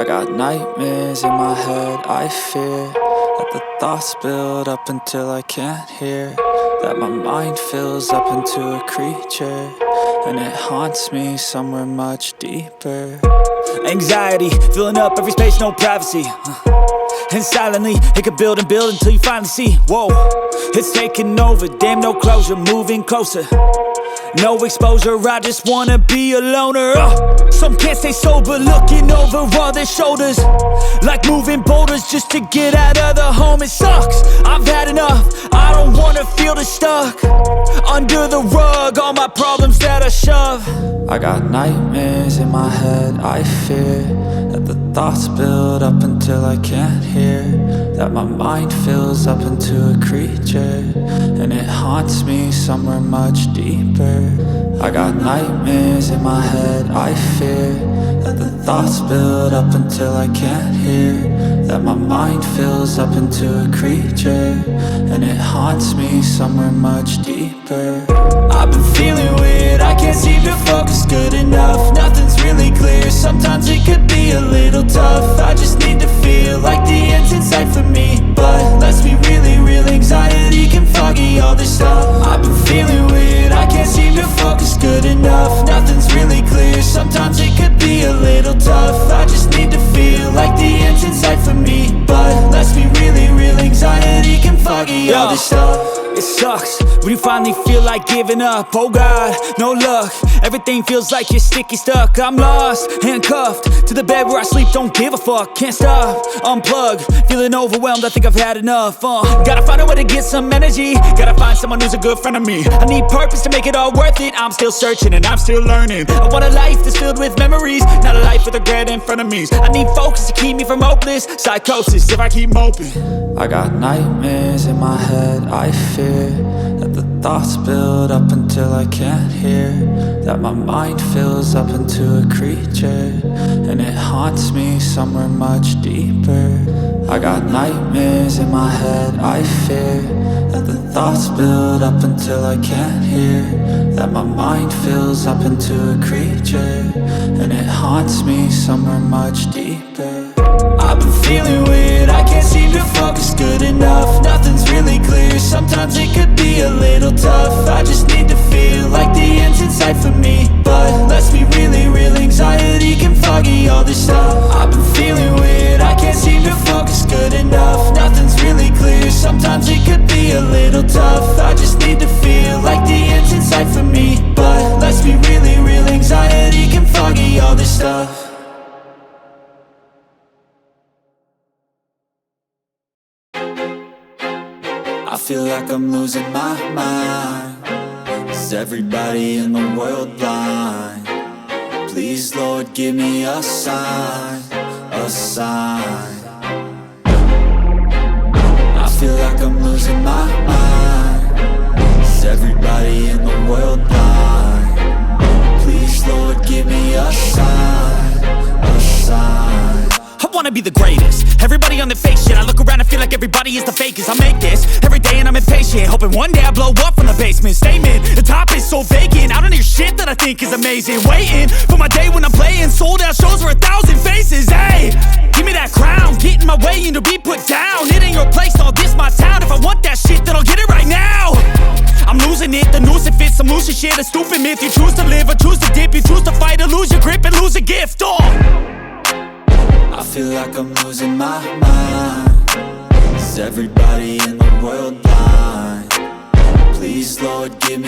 got nightmares in my head, I fear that the thoughts build up until I can't hear, that my mind fills up into a creature, and it haunts me somewhere much deeper. Anxiety, filling up every space, no privacy. And silently, it could build and build until you finally see, whoa, it's taking over, damn no closure, moving closer. No exposure, I just wanna be a loner. Some can't stay sober, looking over all their shoulders, like moving boulders just to get out of the home. It sucks, I've had enough, I don't wanna feel the stuck under the rug, all my problems that I shove. I got nightmares in my head, I fear that the thoughts build up until I can't hear, that my mind fills up into a creature, and it haunts me somewhere much deeper. I got nightmares in my head, I fear that the thoughts build up until I can't hear, that my mind fills up into a creature, and it haunts me somewhere much deeper. I've been feeling weird, I can't seem to focus good enough, nothing's really clear, sometimes it could be a little tough. I just need to feel like the end's in sight for me, but let's be really real, anxiety can foggy all this stuff. I've been feeling weird, I can't seem to focus good enough, nothing's really clear, sometimes it could be a little tough. I just need to feel like the end's in sight for me, but let's be really real, anxiety can foggy all this stuff. It sucks when you finally feel like giving up. Oh God, no luck, everything feels like you're sticky stuck. I'm lost, handcuffed to the bed where I sleep, don't give a fuck. Can't stop, unplug, feeling overwhelmed, I think I've had enough. Gotta find a way to get some energy, gotta find someone who's a good friend of me. I need purpose to make it all worth it, I'm still searching and I'm still learning. I want a life that's filled with memories, not a life with regret and frenemies. I need focus to keep me from hopeless psychosis if I keep moping. I got nightmares in my head, I fear that the thoughts build up until I can't hear, that my mind fills up into a creature, and it haunts me somewhere much deeper. I got nightmares in my head, I fear that the thoughts build up until I can't hear, that my mind fills up into a creature, and it haunts me somewhere much deeper. I've been feeling weird, I can't seem to focus good enough, nothing's really clear, sometimes it could be a little tough. I just need to feel like the end's in sight for me, but let's be really real, anxiety can foggy all this stuff. I've been feeling weird, I can't seem to focus good enough, nothing's really clear, sometimes it could be a little tough. I just need to feel like the end's in sight for me, but let's be really real, anxiety can foggy all this stuff. I feel like I'm losing my mind. Is everybody in the world blind? Please, Lord, give me a sign, a sign. I feel like I'm losing my mind. Is everybody in the world blind? Please, Lord, give me a sign, a sign. I wanna be the greatest. Everybody on the fake shit, I look around and feel like everybody is the fakest. I make this every day and I'm impatient, hoping one day I blow up from the basement. Statement, the top is so vacant, I don't hear shit that I think is amazing. Waiting for my day when I'm playing sold out shows for 1,000 faces. Hey, give me that crown, get in my way and to be put down. It ain't your place, all this my town. If I want that shit, then I'll get it right now. I'm losing it, the noose it fits, some losing shit, a stupid myth. You choose to live or choose to dip, you choose to fight or lose your grip and lose a gift. I feel like I'm losing my mind. Is everybody in the world blind? Please, Lord, give me